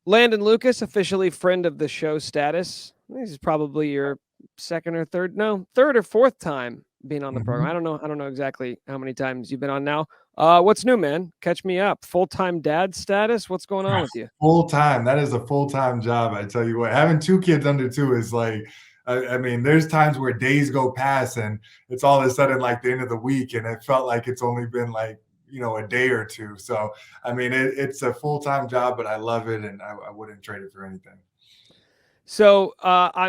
Landen Lucas, officially friend of the show status. This is probably your third or fourth time being on the program. Hmm. I don't know exactly how many times you've been on now. What's new, man? Catch me up. Full-time dad status? What's going on with you? Full time. That is a full time job. I tell you what, having two kids under two is like, I mean, there's times where days go past and it's all of a sudden like the end of the week, and it felt like it's only been like a day or two. So I mean, it's a full time job, but I love it, and I wouldn't trade it for anything. So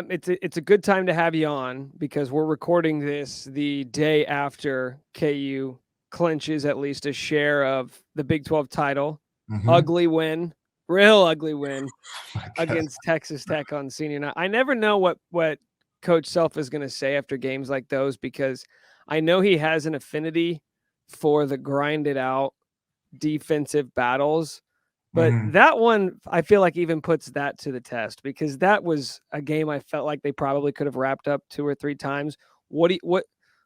it's a good time to have you on because we're recording this the day after KU clinches at least a share of the Big 12 title. Hmm. Ugly win, real ugly win I guess. against Texas Tech on senior night. I never know what Coach Self is going to say after games like those because I know he has an affinity for the grinded out defensive battles. But Mhm. that one, I feel like even puts that to the test because that was a game I felt like they probably could have wrapped up two or three times. What do you,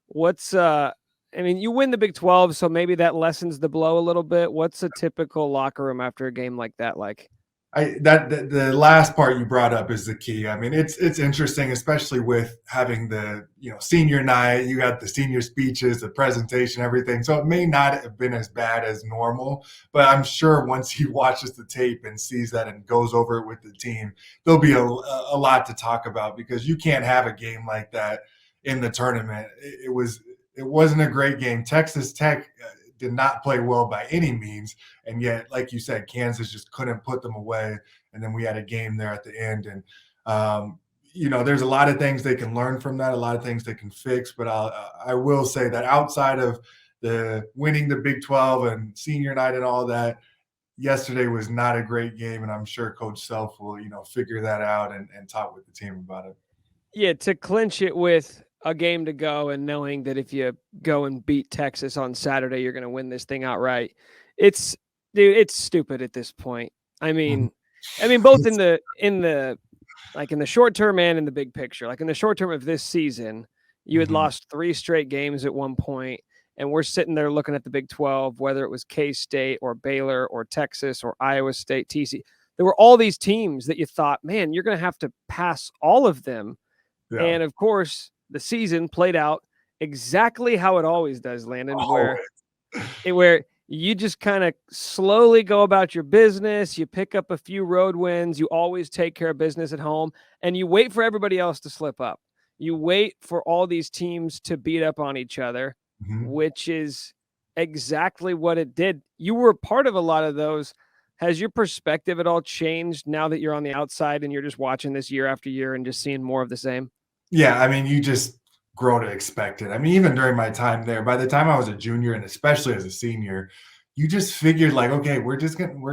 what's I mean, you win the Big 12, so maybe that lessens the blow a little bit. What's a typical locker room after a game like that like? The last part you brought up is the key. I mean, it's interesting, especially with having the senior night. You got the senior speeches, the presentation, everything. So it may not have been as bad as normal, but I'm sure once he watches the tape and sees that and goes over it with the team, there'll be a lot to talk about because you can't have a game like that in the tournament. It wasn't a great game. Texas Tech did not play well by any means, and yet, like you said, Kansas just couldn't put them away. And then we had a game there at the end, and there's a lot of things they can learn from that, a lot of things they can fix. But I will say that outside of the winning the Big 12 and senior night and all that, yesterday was not a great game, and I'm sure Coach Self will figure that out and talk with the team about it. Yeah, to clinch it with a game to go and knowing that if you go and beat Texas on Saturday, you're going to win this thing outright. It's dude, it's stupid at this point. I Mhm. mean, both in the like in the short term and in the big picture. Like in the short term of this season, you had Mhm. lost three straight games at one point, and we're sitting there looking at the Big 12, whether it was K State or Baylor or Texas or Iowa State, TC. There were all these teams that you thought, man, you're going to have to pass all of them, Yeah. and of course, the season played out exactly how it always does, Landon, Oh, where you just kind of slowly go about your business, you pick up a few road wins, you always take care of business at home, and you wait for everybody else to slip up. You wait for all these teams to beat up on each other, mhm. which is exactly what it did. You were part of a lot of those. Has your perspective at all changed now that you're on the outside and you're just watching this year after year and just seeing more of the same? Yeah, I mean, you just grow to expect it. I mean, even during my time there, by the time I was a junior and especially as a senior, you just figured like, okay, we're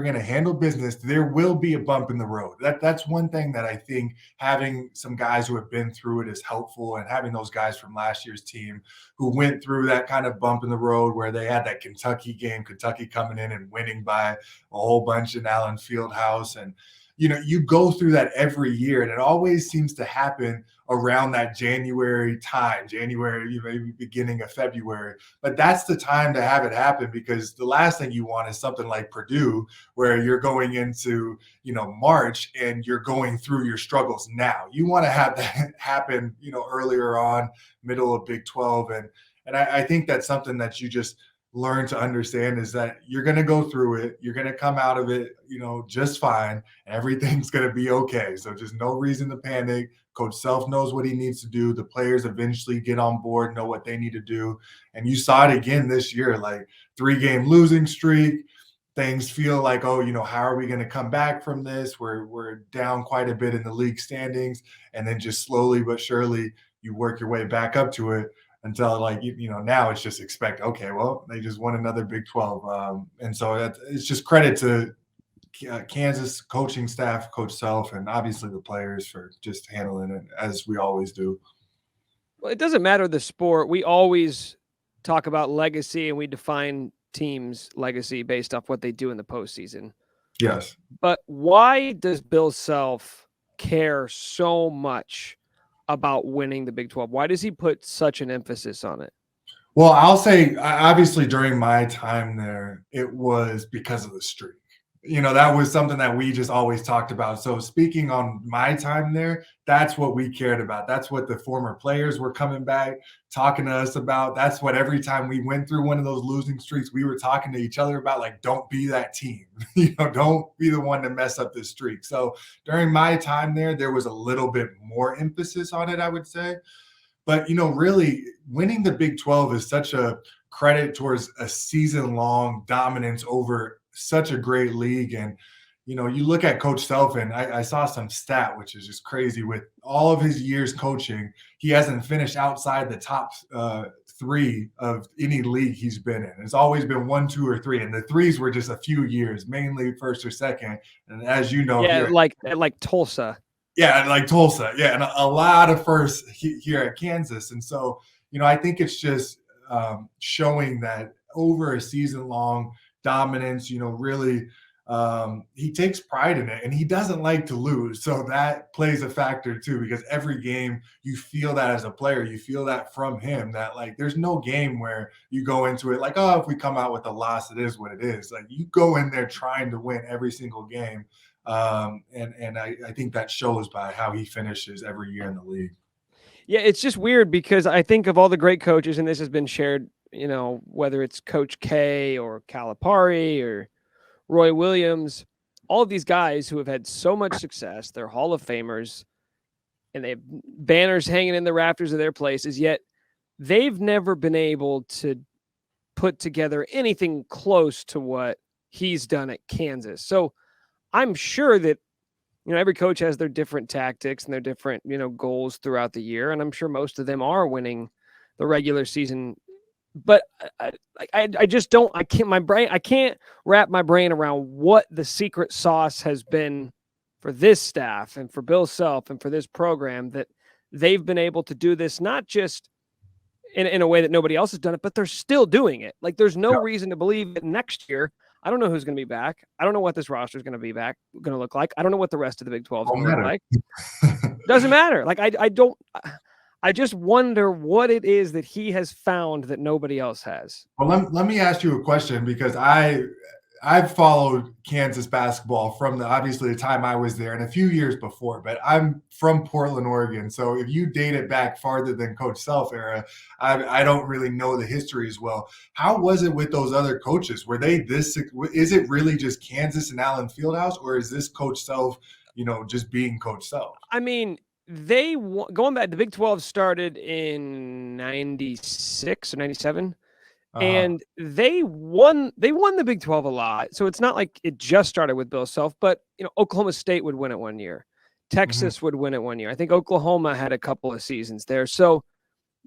gonna handle business. There will be a bump in the road. That's one thing that I think having some guys who have been through it is helpful, and having those guys from last year's team who went through that kind of bump in the road where they had that Kentucky game, Kentucky coming in and winning by a whole bunch in Allen Fieldhouse, and you go through that every year, and it always seems to happen around that January time, January, maybe beginning of February. But that's the time to have it happen because the last thing you want is something like Purdue, where you're going into, March and you're going through your struggles now. You want to have that happen, earlier on, middle of Big 12. And I think that's something that you just learn to understand is that you're going to go through it. You're going to come out of it, just fine. And everything's going to be okay. So just no reason to panic. Coach Self knows what he needs to do. The players eventually get on board, know what they need to do. And you saw it again this year, like 3-game losing streak. Things feel like, oh, how are we going to come back from this? We're down quite a bit in the league standings. And then just slowly but surely you work your way back up to it until like, now it's just expect, okay, well, they just won another Big 12. And so it's just credit to Kansas coaching staff, Coach Self, and obviously the players for just handling it as we always do. Well, it doesn't matter the sport. We always talk about legacy and we define teams' legacy based off what they do in the postseason. Yes. But why does Bill Self care so much about winning the Big 12? Why does he put such an emphasis on it? Well, I'll say obviously during my time there, it was because of the streak. That was something that we just always talked about. So speaking on my time there, that's what we cared about. That's what the former players were coming back talking to us about. That's what every time we went through one of those losing streaks, we were talking to each other about, like, don't be that team. Don't be the one to mess up this streak. So during my time there was a little bit more emphasis on it, I would say. But really winning the Big 12 is such a credit towards a season-long dominance over such a great league. And you look at Coach Self, and I saw some stat which is just crazy. With all of his years coaching, he hasn't finished outside the top three of any league he's been in. It's always been 1, 2, or 3, and the threes were just a few years, mainly first or second. And as you know, Yeah, here like Tulsa. yeah, like Tulsa. Yeah, and a lot of firsts here at Kansas. And so, I think it's just showing that over a season long dominance, really he takes pride in it, and he doesn't like to lose. So that plays a factor too, because every game you feel that as a player, you feel that from him, that like there's no game where you go into it like, oh, if we come out with a loss, it is what it is. Like you go in there trying to win every single game. And I think that shows by how he finishes every year in the league. Yeah, it's just weird because I think of all the great coaches, and this has been shared, whether it's Coach K or Calipari or Roy Williams, all of these guys who have had so much success, they're Hall of Famers, and they have banners hanging in the rafters of their places, yet they've never been able to put together anything close to what he's done at Kansas. So I'm sure that every coach has their different tactics and their different goals throughout the year, and I'm sure most of them are winning the regular season. But I just don't. I can't wrap my brain around what the secret sauce has been for this staff and for Bill Self and for this program, that they've been able to do this, not just in a way that nobody else has done it, but they're still doing it. Like there's no reason to believe that next year. I don't know who's going to be back. I don't know what this roster is going to look like. I don't know what the rest of the Big 12 is going to look like. Doesn't matter. Like I just wonder what it is that he has found that nobody else has. Well, let me ask you a question, because I've followed Kansas basketball from obviously the time I was there and a few years before, but I'm from Portland, Oregon. So if you date it back farther than Coach Self era, I don't really know the history as well. How was it with those other coaches? Were they this? Is it really just Kansas and Allen Fieldhouse, or is this Coach Self, just being Coach Self? I mean, going back, the Big 12 started in 96 or 97. And they won the Big 12 a lot. So it's not like it just started with Bill Self, but Oklahoma State would win it one year. Texas would win it one year. I think Oklahoma had a couple of seasons there. So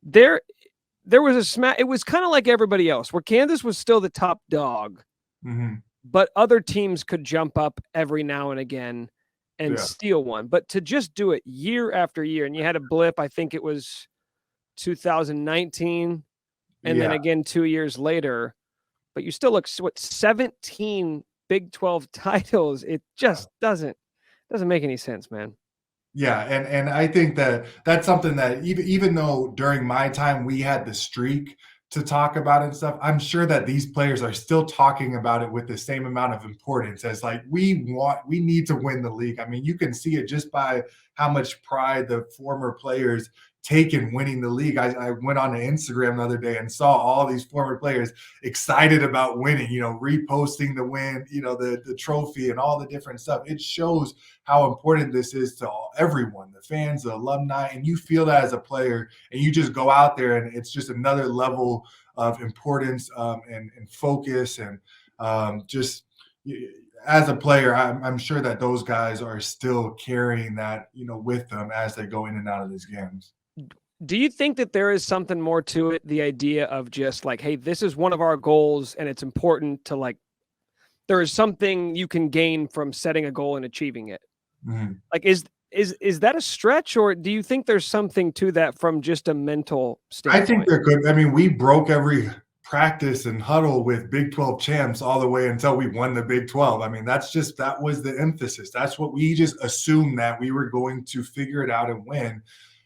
there was it was kind of like everybody else, where Kansas was still the top dog, but other teams could jump up every now and again and steal one. But to just do it year after year, and you had a blip, I think it was 2019. And then again 2 years later, but you still look 17 Big 12 titles. It just doesn't make any sense, man. Yeah, and I think that's something that even though during my time we had the streak to talk about and stuff, I'm sure that these players are still talking about it with the same amount of importance as like we need to win the league. I mean, you can see it just by how much pride the former players take in winning the league. I went on to Instagram the other day and saw all these former players excited about winning, reposting the win, the trophy and all the different stuff. It shows how important this is to everyone, the fans, the alumni, and you feel that as a player, and you just go out there and it's just another level of importance and focus, and just as a player, I'm sure that those guys are still carrying that, with them as they go in and out of these games. Do you think that there is something more to it? The idea of just like, hey, this is one of our goals, and it's important to there is something you can gain from setting a goal and achieving it. Like, is that a stretch, or do you think there's something to that from just a mental standpoint? I think there could. I mean, we broke every practice and huddle with Big 12 champs all the way until we won the Big 12. I mean, that was the emphasis. That's what we just assumed, that we were going to figure it out and win.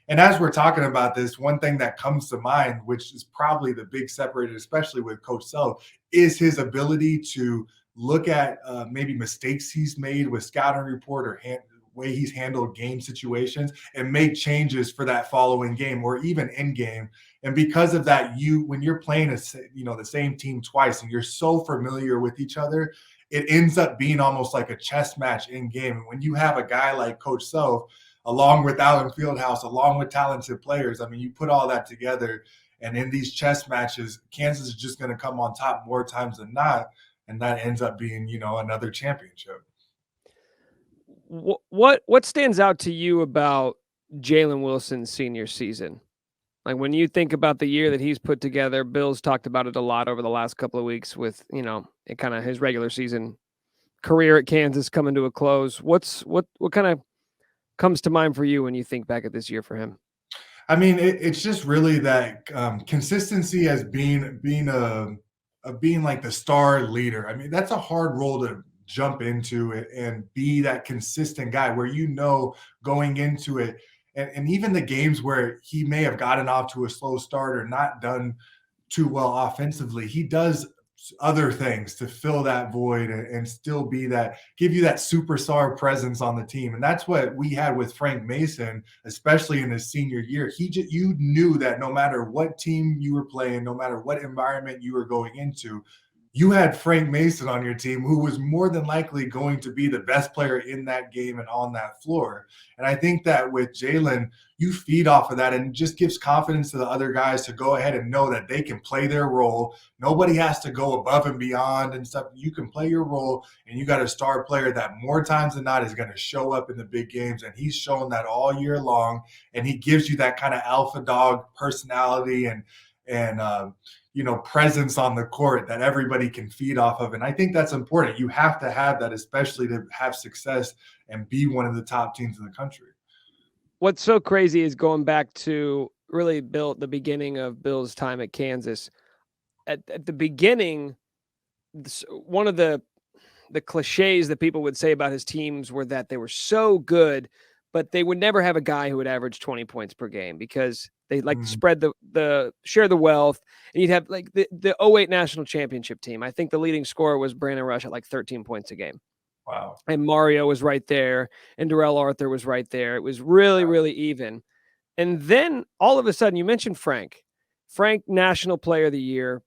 And as we're talking about this, one thing that comes to mind, which is probably the big separator, especially with Coach Self, is his ability to look at maybe mistakes he's made with scouting report or way he's handled game situations and make changes for that following game or even in game. And because of that, when you're playing the same team twice and you're so familiar with each other, it ends up being almost like a chess match in game. And when you have a guy like Coach Soph, along with Allen Fieldhouse, along with talented players, I mean, you put all that together, and in these chess matches, Kansas is just going to come on top more times than not, and that ends up being, another championship. What stands out to you about Jalen Wilson's senior season? Like when you think about the year that he's put together, Bill's talked about it a lot over the last couple of weeks with, it kind of his regular season career at Kansas coming to a close. What kind of comes to mind for you when you think back at this year for him? I mean, it's just really that consistency as being like the star leader. I mean, that's a hard role to jump into it and be that consistent guy where going into it, and even the games where he may have gotten off to a slow start or not done too well offensively, he does other things to fill that void and still give you that superstar presence on the team. And that's what we had with Frank Mason, especially in his senior year. You knew that no matter what team you were playing, no matter what environment you were going into, you had Frank Mason on your team, who was more than likely going to be the best player in that game and on that floor. And I think that with Jalen, you feed off of that and just gives confidence to the other guys to go ahead and know that they can play their role. Nobody has to go above and beyond and stuff. You can play your role, and you got a star player that more times than not is going to show up in the big games. And he's shown that all year long. And he gives you that kind of alpha dog personality and presence on the court that everybody can feed off of. And I think that's important. You have to have that, especially to have success and be one of the top teams in the country. What's so crazy is going back to really the beginning of Bill's time at Kansas. At the beginning, one of the cliches that people would say about his teams were that they were so good, but they would never have a guy who would average 20 points per game because they like to spread share the wealth. And you'd have like the 08 national championship team. I think the leading scorer was Brandon Rush at like 13 points a game. Wow. And Mario was right there. And Darrell Arthur was right there. It was really, really even. And then all of a sudden, you mentioned Frank, National Player of the Year,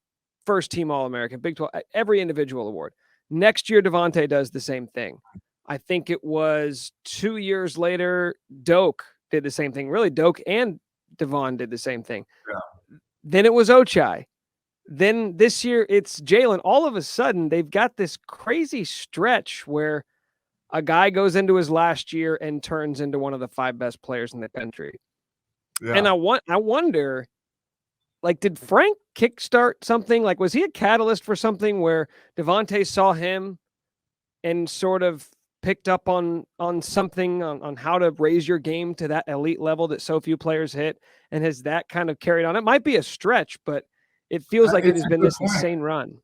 first team All-American, Big 12, every individual award. Next year, Devontae does the same thing. I think it was 2 years later, Doak did the same thing. Really, Doak and Devon did the same thing. Yeah. Then it was Ochai. Then this year, it's Jalen. All of a sudden, they've got this crazy stretch where a guy goes into his last year and turns into one of the 5 best players in the country. Yeah. And I wonder, like, did Frank kickstart something? Like, was he a catalyst for something where Devontae saw him and sort of picked up on something on how to raise your game to that elite level that so few players hit? And has that kind of carried on? It might be a stretch, but it feels like it has been this insane run.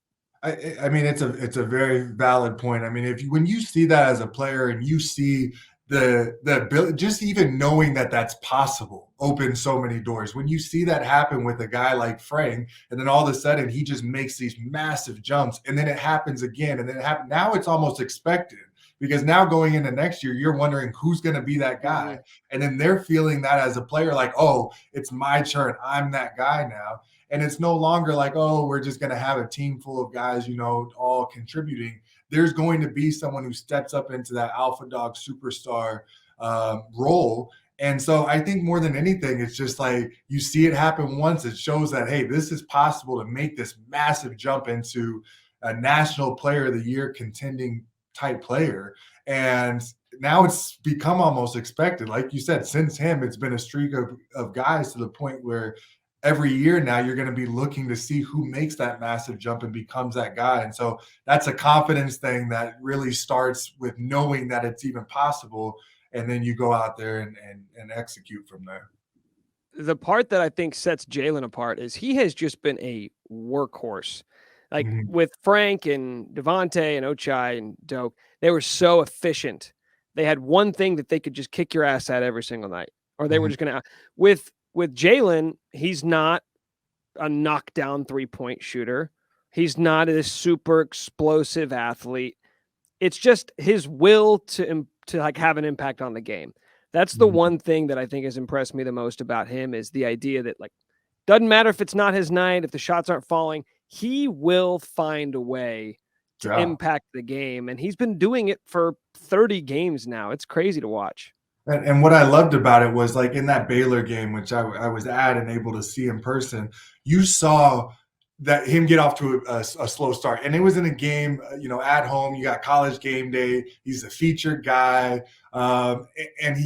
I mean, it's a very valid point. I mean, when you see that as a player and you see the ability, just even knowing that that's possible opens so many doors. When you see that happen with a guy like Frank, and then all of a sudden he just makes these massive jumps, and then it happens again, and then now it's almost expected. Because now going into next year, you're wondering who's going to be that guy. Mm-hmm. And then they're feeling that as a player, like, oh, it's my turn. I'm that guy now. And it's no longer like, oh, we're just going to have a team full of guys, all contributing. There's going to be someone who steps up into that alpha dog superstar role. And so I think more than anything, it's just like you see it happen once. It shows that, hey, this is possible to make this massive jump into a national player of the year contending type player. And now it's become almost expected. Like you said, since him, it's been a streak of guys to the point where every year now you're going to be looking to see who makes that massive jump and becomes that guy. And so that's a confidence thing that really starts with knowing that it's even possible. And then you go out there and execute from there. The part that I think sets Jalen apart is he has just been a workhorse. Like with Frank and Devontae and Ochai and Doak, they were so efficient. They had one thing that they could just kick your ass at every single night, or they were just going to. With Jalen, he's not a knockdown 3-point shooter. He's not a super explosive athlete. It's just his will to like have an impact on the game. That's the Mhm. one thing that I think has impressed me the most about him is the idea that like doesn't matter if it's not his night, if the shots aren't falling, he will find a way to Yeah. impact the game. And he's been doing it for 30 games now. It's crazy to watch. And what I loved about it was like in that Baylor game, which I was at and able to see in person, you saw that him get off to a slow start. And it was in a game, at home. You got college game day. He's a featured guy. And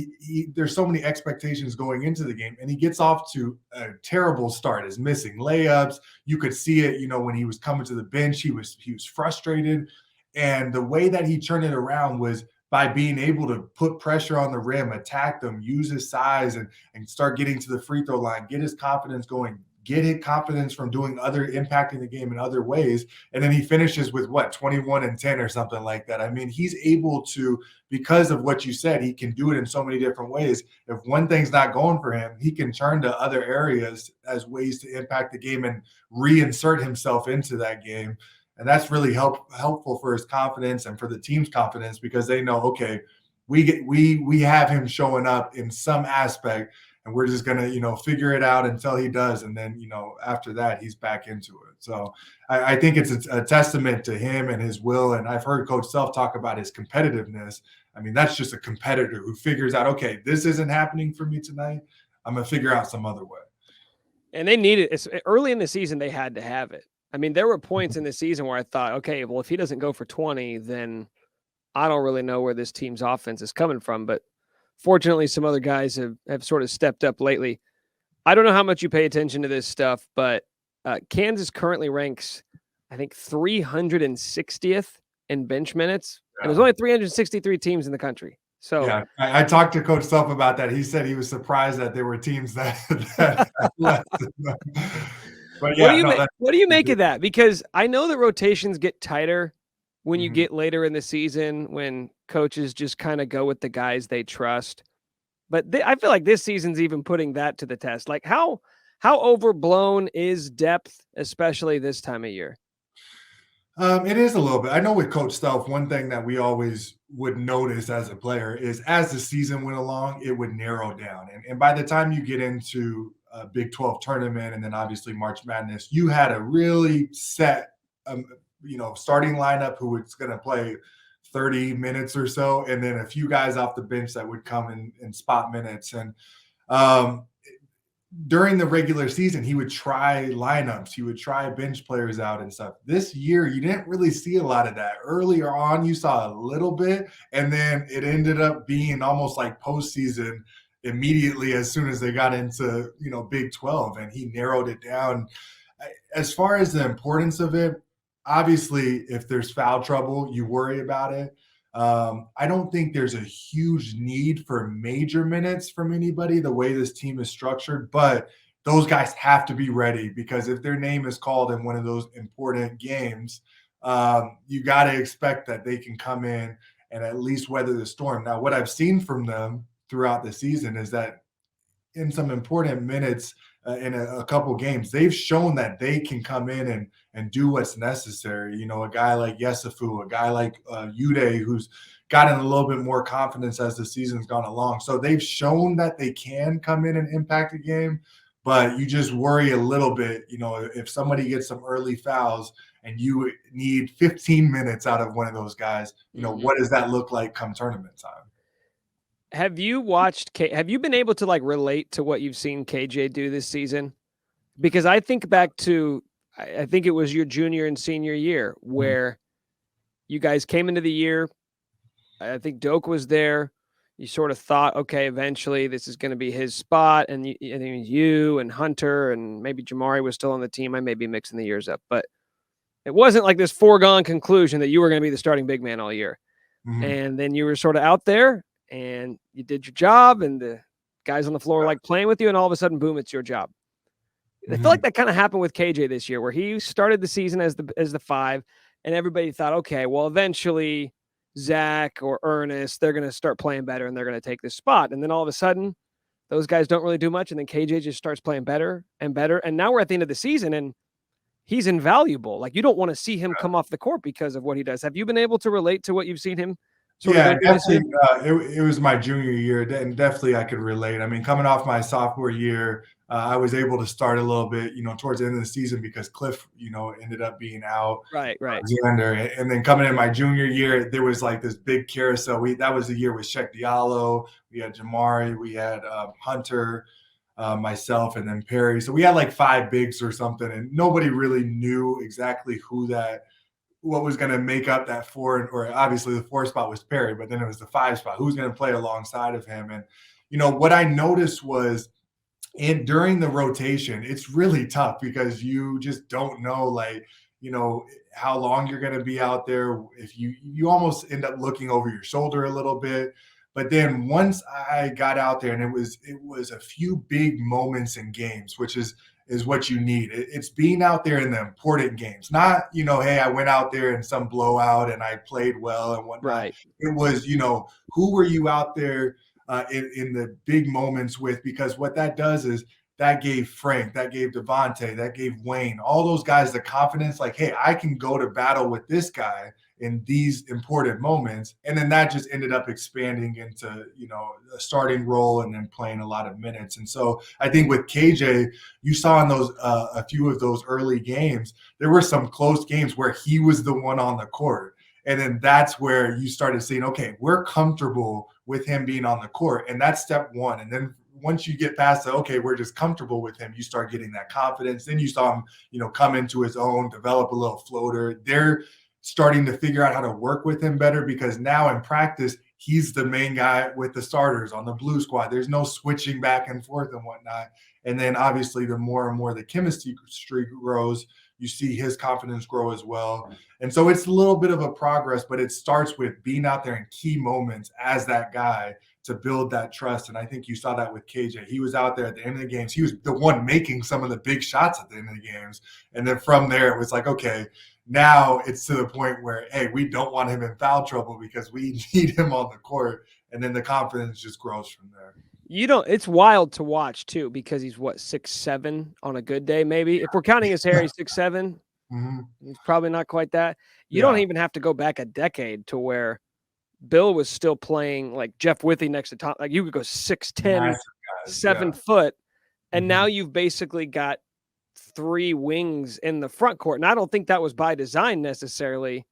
there's so many expectations going into the game. And he gets off to a terrible start, is missing layups. You could see it, when he was coming to the bench, he was frustrated. And the way that he turned it around was by being able to put pressure on the rim, attack them, use his size, and start getting to the free throw line, get his confidence going, get his confidence from doing impacting the game in other ways. And then he finishes with 21 and 10 or something like that. I mean, he's able to, because of what you said, he can do it in so many different ways. If one thing's not going for him, he can turn to other areas as ways to impact the game and reinsert himself into that game. And that's really helpful for his confidence and for the team's confidence because they know, okay, we have him showing up in some aspect, and we're just gonna figure it out until he does, and then after that he's back into it. So I think it's a testament to him and his will. And I've heard Coach Self talk about his competitiveness. I mean, that's just a competitor who figures out, okay, this isn't happening for me tonight. I'm gonna figure out some other way. And they needed it early in the season. They had to have it. I mean, there were points in the season where I thought, okay, well, if he doesn't go for 20, then I don't really know where this team's offense is coming from. But fortunately, some other guys have sort of stepped up lately. I don't know how much you pay attention to this stuff, but Kansas currently ranks, I think, 360th in bench minutes. And there's only 363 teams in the country. So yeah, I talked to Coach Self about that. He said he was surprised that there were teams that left. But yeah, what do you make of that? Because I know that rotations get tighter when you Mhm. get later in the season, when coaches just kind of go with the guys they trust. But I feel like this season's even putting that to the test. Like how overblown is depth, especially this time of year? It is a little bit. I know with Coach Self, one thing that we always would notice as a player is as the season went along, it would narrow down. And by the time you get into a Big 12 tournament and then obviously March Madness, you had a really set, starting lineup who was going to play 30 minutes or so, and then a few guys off the bench that would come in spot minutes. And um, during the regular season, he would try lineups, he would try bench players out and stuff. This year, you didn't really see a lot of that. Earlier on, you saw a little bit, and then it ended up being almost like postseason immediately as soon as they got into Big 12, and he narrowed it down. As far as the importance of it, obviously, if there's foul trouble, you worry about it. I don't think there's a huge need for major minutes from anybody the way this team is structured, but those guys have to be ready because if their name is called in one of those important games, you got to expect that they can come in and at least weather the storm. Now, what I've seen from them throughout the season is that in some important minutes in a couple games, they've shown that they can come in and do what's necessary. A guy like Yesufu, a guy like Uday, who's gotten a little bit more confidence as the season's gone along. So they've shown that they can come in and impact a game, but you just worry a little bit, if somebody gets some early fouls and you need 15 minutes out of one of those guys, what does that look like come tournament time? Have you been able to like relate to what you've seen KJ do this season? Because I think back to, I think it was your junior and senior year where you guys came into the year. I think Doak was there. You sort of thought, okay, eventually this is going to be his spot. And I think you and Hunter and maybe Jamari was still on the team. I may be mixing the years up, but it wasn't like this foregone conclusion that you were going to be the starting big man all year. Mm-hmm. And then you were sort of out there and you did your job and the guys on the floor like playing with you, and all of a sudden, boom, it's your job. I feel like that kind of happened with KJ this year, where he started the season as the 5, and everybody thought, okay, well, eventually Zach or Ernest, they're going to start playing better and they're going to take this spot. And then all of a sudden, those guys don't really do much, and then KJ just starts playing better and better. And now we're at the end of the season, and he's invaluable. Like, you don't want to see him come off the court because of what he does. Have you been able to relate to what you've seen him sort of Yeah, go through this year? definitely. It was my junior year, and definitely I could relate. I mean, coming off my sophomore year, I was able to start a little bit, towards the end of the season because Cliff, ended up being out, Right, right. Alexander, and then coming in my junior year, there was like this big carousel. That was the year with Sheck Diallo, we had Jamari, we had Hunter, myself, and then Perry. So we had like 5 bigs or something, and nobody really knew exactly what was going to make up that 4, or obviously the 4 spot was Perry, but then it was the 5 spot. Who's going to play alongside of him? And what I noticed was during the rotation, it's really tough because you just don't know, like, how long you're going to be out there. If you almost end up looking over your shoulder a little bit. But then once I got out there, and it was a few big moments in games, which is what you need. It's being out there in the important games, not, hey, I went out there in some blowout and I played well and whatnot. Right. It was, who were you out there in the big moments with? Because what that does is that gave Frank, that gave Devontae, that gave Wayne, all those guys the confidence, like, hey, I can go to battle with this guy in these important moments. And then that just ended up expanding into, a starting role and then playing a lot of minutes. And so I think with KJ, you saw in those a few of those early games, there were some close games where he was the one on the court. And then that's where you started seeing, okay, we're comfortable with him being on the court. And that's step one. And then once you get past the, okay, we're just comfortable with him, you start getting that confidence. Then you saw him, come into his own, develop a little floater. They're starting to figure out how to work with him better because now in practice, he's the main guy with the starters on the blue squad. There's no switching back and forth and whatnot. And then obviously the more and more the chemistry grows, you see his confidence grow as well. And so it's a little bit of a progress, but it starts with being out there in key moments as that guy to build that trust. And I think you saw that with KJ. He was out there at the end of the games. He was the one making some of the big shots at the end of the games. And then from there, it was like, okay, now it's to the point where, hey, we don't want him in foul trouble because we need him on the court. And then the confidence just grows from there. It's wild to watch too, because he's 6'7" on a good day, maybe. If we're counting his hair, he's 6'7". Mm-hmm. He's probably not quite that. You don't even have to go back a decade to where Bill was still playing like Jeff Withey next to Tom. Like, you could go 6'10", 7 foot, and now you've basically got 3 wings in the front court. And I don't think that was by design necessarily,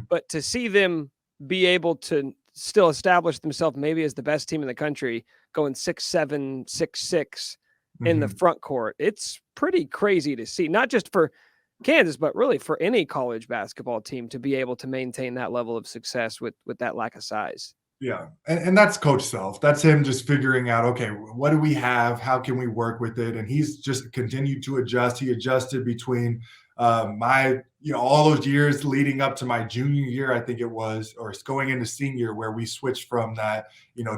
but to see them be able to still establish themselves maybe as the best team in the country, going 6'7", 6'6" in the front court, it's pretty crazy to see, not just for Kansas, but really for any college basketball team to be able to maintain that level of success with that lack of size. Yeah. And that's Coach Self. That's him just figuring out, okay, what do we have? How can we work with it? And he's just continued to adjust. He adjusted between all those years leading up to my junior year, I think it was, or it's going into senior, where we switched from that,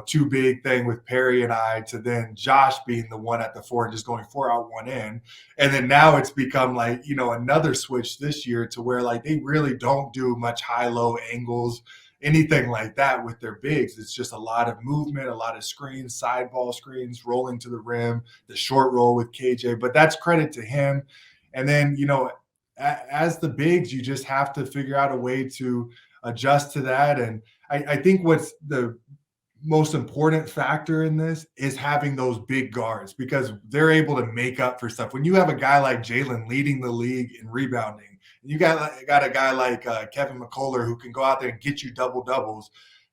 2 big thing with Perry and I to then Josh being the one at the 4 and just going 4 out, 1 in. And then now it's become like, another switch this year to where like they really don't do much high-low angles, anything like that with their bigs. It's just a lot of movement, a lot of screens, side ball screens, rolling to the rim, the short roll with KJ. But that's credit to him. And then, as the bigs, you just have to figure out a way to adjust to that. And I think what's the most important factor in this is having those big guards, because they're able to make up for stuff. When you have a guy like Jalen leading the league in rebounding, you got a guy like Kevin McCullough who can go out there and get you double doubles,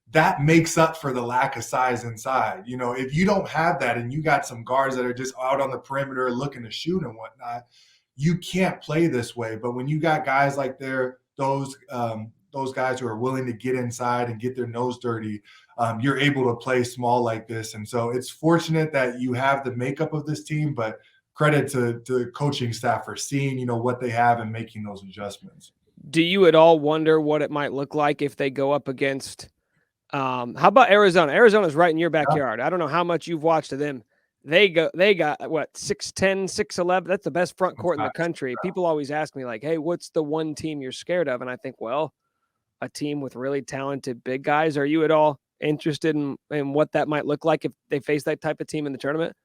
that makes up for the lack of size inside. If you don't have that and you got some guards that are just out on the perimeter looking to shoot and whatnot, you can't play this way. But when you got guys like those guys who are willing to get inside and get their nose dirty, you're able to play small like this. And so it's fortunate that you have the makeup of this team, but credit to the coaching staff for seeing, what they have and making those adjustments. Do you at all wonder what it might look like if they go up against how about Arizona? Arizona's right in your backyard. I don't know how much you've watched of them. They got what, 6'10", 6'11". That's the best front court in the country. People always ask me like, hey, what's the one team you're scared of? And I think, well, a team with really talented big guys. Are you at all interested in what that might look like if they face that type of team in the tournament?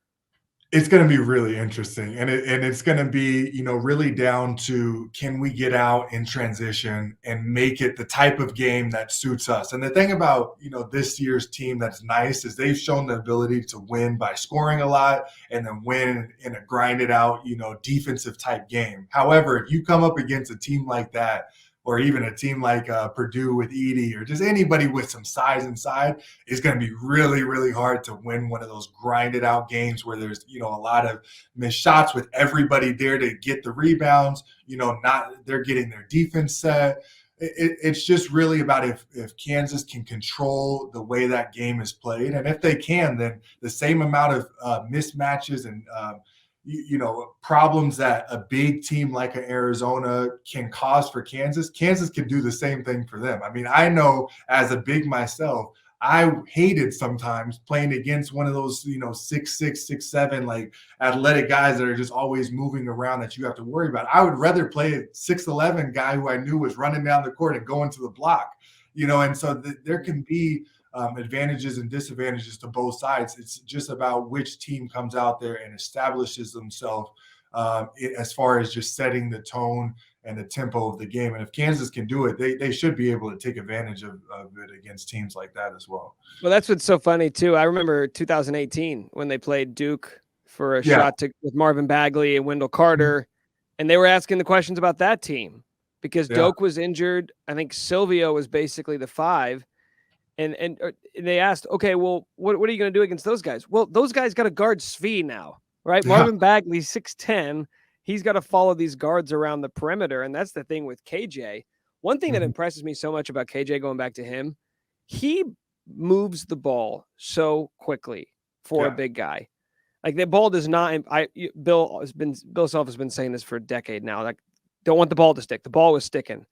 It's going to be really interesting, and it's going to be, really down to, can we get out in transition and make it the type of game that suits us. And the thing about, this year's team that's nice is they've shown the ability to win by scoring a lot and then win in a grinded out, defensive type game. However, if you come up against a team like that, or even a team like Purdue with Edie, or just anybody with some size inside, it's going to be really, really hard to win one of those grinded out games where there's, a lot of missed shots with everybody there to get the rebounds, not they're getting their defense set. It's just really about if Kansas can control the way that game is played. And if they can, then the same amount of mismatches and problems that a big team like an Arizona can cause for Kansas can do the same thing for them. I mean, I know as a big myself, I hated sometimes playing against one of those, 6'6", 6'7", like athletic guys that are just always moving around that you have to worry about. I would rather play a 6'11" guy who I knew was running down the court and going to the block, and so there can be advantages and disadvantages to both sides. It's just about which team comes out there and establishes themselves as far as just setting the tone and the tempo of the game. And if Kansas can do it, they should be able to take advantage of it against teams like that as well. Well, that's what's so funny too. I remember 2018 when they played Duke for a shot with Marvin Bagley and Wendell Carter, and they were asking the questions about that team because Doak was injured. I think Silvio was basically the 5. And they asked, okay, well, what are you going to do against those guys? Well, those guys got to guard Svi now, right? Yeah. Marvin Bagley, 6'10". He's got to follow these guards around the perimeter, and that's the thing with KJ. One thing that impresses me so much about KJ, going back to him, he moves the ball so quickly for a big guy. Like, the ball does not. Bill Self has been saying this for a decade now. Like, don't want the ball to stick. The ball was sticking.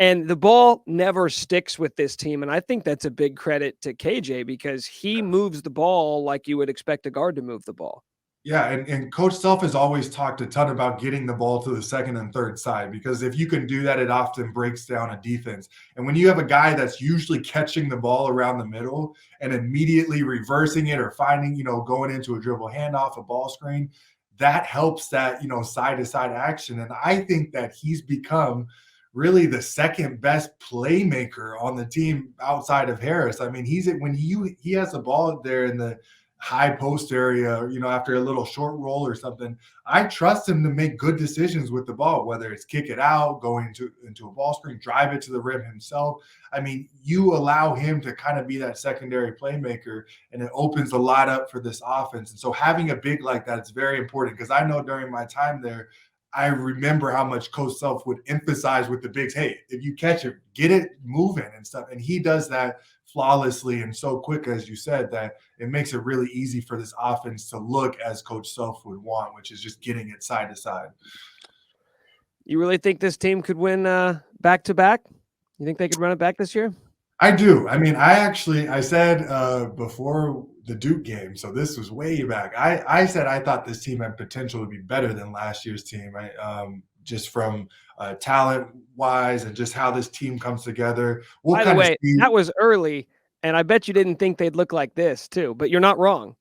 And the ball never sticks with this team. And I think that's a big credit to KJ because he moves the ball like you would expect a guard to move the ball. Yeah, and Coach Self has always talked a ton about getting the ball to the second and third side, because if you can do that, it often breaks down a defense. And when you have a guy that's usually catching the ball around the middle and immediately reversing it or finding, going into a dribble handoff, a ball screen, that helps that, side-to-side action. And I think that he's become – really the second best playmaker on the team outside of Harris. I mean, when he has the ball there in the high post area, after a little short roll or something, I trust him to make good decisions with the ball, whether it's kick it out, going into a ball screen, drive it to the rim himself. I mean, you allow him to kind of be that secondary playmaker, and it opens a lot up for this offense. And so having a big like that is very important, because I know during my time there, I remember how much Coach Self would emphasize with the bigs, hey, if you catch it, get it moving and stuff. And he does that flawlessly and so quick, as you said, that it makes it really easy for this offense to look as Coach Self would want, which is just getting it side to side. You really think this team could win back-to-back? You think they could run it back this year? I do. I mean, I said before the Duke game, so this was way back, I said I thought this team had potential to be better than last year's team, just from talent-wise and just how this team comes together. By the way, that was early, and I bet you didn't think they'd look like this too, but you're not wrong.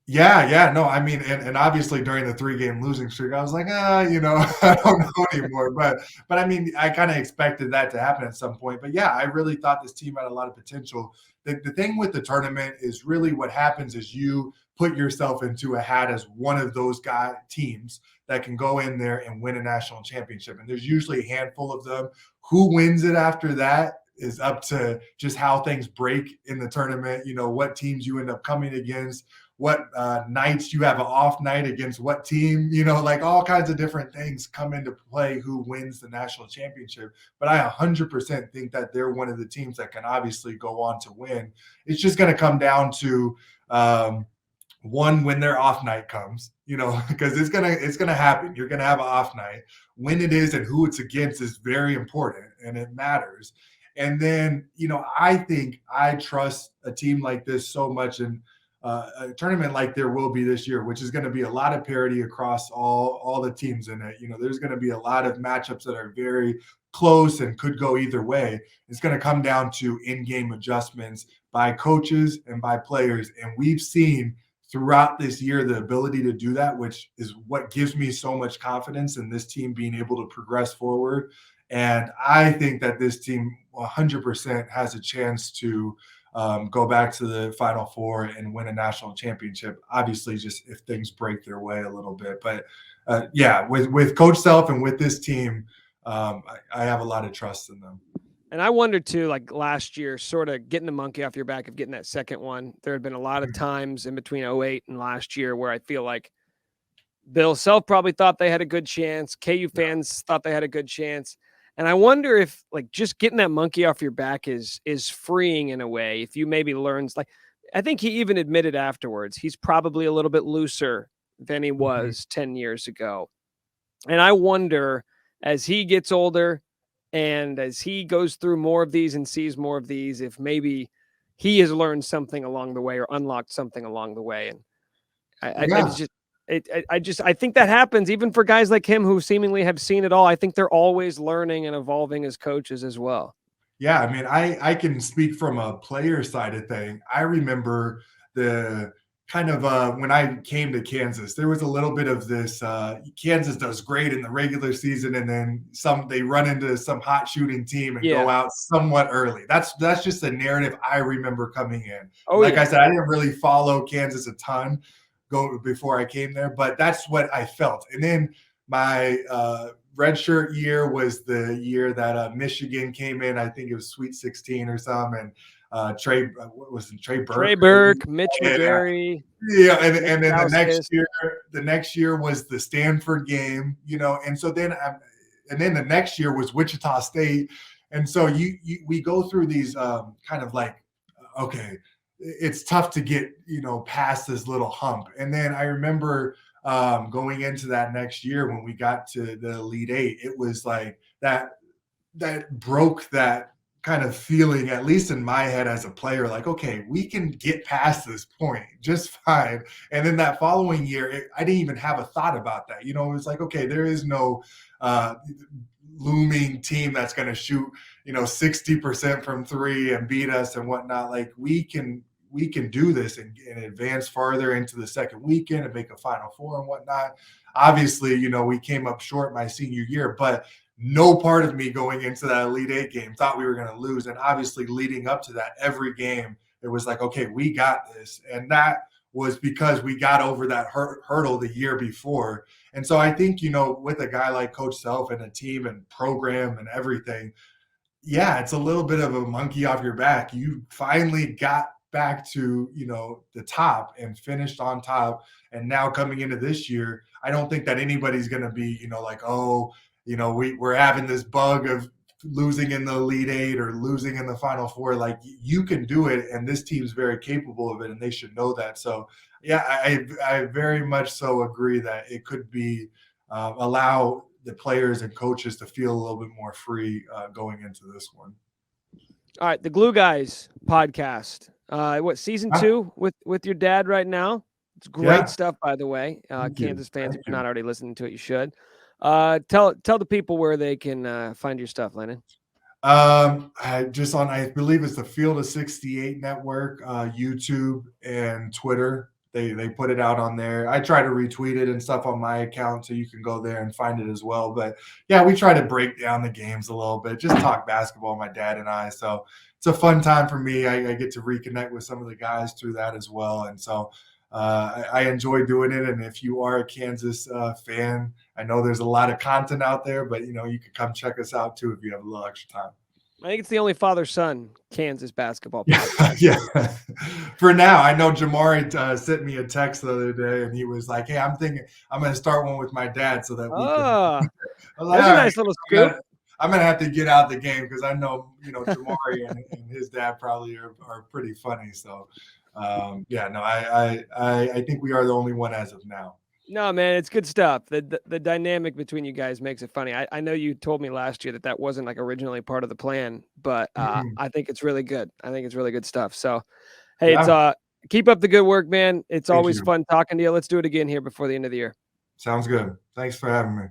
Yeah. No, I mean, and obviously during the 3-game losing streak, I was like, I don't know anymore. But I mean, I kind of expected that to happen at some point. But yeah, I really thought this team had a lot of potential. The thing with the tournament is really what happens is you put yourself into a hat as one of those teams that can go in there and win a national championship. And there's usually a handful of them. Who wins it after that is up to just how things break in the tournament, what teams you end up coming against, what nights you have an off night against what team, like all kinds of different things come into play who wins the national championship. But I 100% think that they're one of the teams that can obviously go on to win. It's just going to come down to one, when their off night comes, because it's gonna happen. You're gonna have an off night. When it is and who it's against is very important, and it matters. And then, I think I trust a team like this so much in a tournament like there will be this year, which is going to be a lot of parity across all the teams in it. There's going to be a lot of matchups that are very close and could go either way. It's going to come down to in-game adjustments by coaches and by players. And we've seen throughout this year the ability to do that, which is what gives me so much confidence in this team being able to progress forward. And I think that this team 100% has a chance to go back to the Final Four and win a national championship. Obviously, just if things break their way a little bit. But yeah, with Coach Self and with this team, I have a lot of trust in them. And I wonder too, like last year, sort of getting the monkey off your back of getting that second one. There had been a lot of times in between 08 and last year where I feel like Bill Self probably thought they had a good chance. KU fans thought they had a good chance. And I wonder if like just getting that monkey off your back is freeing in a way. If you maybe learns, like, I think he even admitted afterwards, he's probably a little bit looser than he was 10 years ago. And I wonder as he gets older and as he goes through more of these and sees more of these, if maybe he has learned something along the way or unlocked something along the way. And I think that happens even for guys like him who seemingly have seen it all. I think they're always learning and evolving as coaches as well. Yeah, I mean, I can speak from a player side of thing. I remember the kind of when I came to Kansas, there was a little bit of this. Kansas does great in the regular season, and then they run into some hot shooting team and go out somewhat early. That's just the narrative I remember coming in. I said, I didn't really follow Kansas a ton before I came there, but that's what I felt. And then my redshirt year was the year that Michigan came in. I think it was Sweet 16 or something. And Trey Burke, Mitch McGarry. Yeah, and then the next year was the Stanford game, and so then the next year was Wichita State, and so we go through these kind of like, okay, it's tough to get past this little hump, and then I remember going into that next year when we got to the Elite Eight, it was like that broke that kind of feeling, at least in my head as a player, like, okay, we can get past this point just fine. And then that following year, I didn't even have a thought about that. It was like, okay, there is no looming team that's going to shoot, 60% from three and beat us and whatnot. Like we can do this and advance farther into the second weekend and make a Final Four and whatnot. Obviously, we came up short my senior year, but no part of me going into that Elite Eight game thought we were going to lose. And obviously leading up to that, every game, it was like, okay, we got this. And that was because we got over that hurdle the year before. And so I think, with a guy like Coach Self and a team and program and everything, yeah, it's a little bit of a monkey off your back. You finally got back to, the top and finished on top. And now coming into this year, I don't think that anybody's going to be, like, oh, we're having this bug of losing in the Elite Eight or losing in the Final Four. Like, you can do it, and this team's very capable of it, and they should know that. So, yeah, I very much so agree that it could be allow the players and coaches to feel a little bit more free going into this one. All right, the Glue Guys podcast. Season 2 with your dad right now? It's great stuff, by the way. Kansas fans, if you're not already listening to it, you should. Tell the people where they can find your stuff, Landen. I believe it's the Field of 68 network, YouTube and Twitter. They put it out on there. I try to retweet it and stuff on my account, so you can go there and find it as well. But yeah, we try to break down the games a little bit, just talk basketball, my dad and I. So it's a fun time for me. I get to reconnect with some of the guys through that as well. And so I enjoy doing it. And if you are a Kansas fan, I know there's a lot of content out there, but you can come check us out too if you have a little extra time. I think it's the only father-son Kansas basketball podcast. Yeah. For now, I know Jamari sent me a text the other day, and he was like, "Hey, I'm thinking I'm going to start one with my dad so that we can." That's a nice little scoop. I'm going to have to get out the game because I know, Jamari and his dad probably are pretty funny. So, I think we are the only one as of now. No, man, it's good stuff. The dynamic between you guys makes it funny. I know you told me last year that wasn't like originally part of the plan, but I think it's really good. I think it's really good stuff. So, hey, it's keep up the good work, man. It's always fun talking to you. Let's do it again here before the end of the year. Sounds good. Thanks for having me.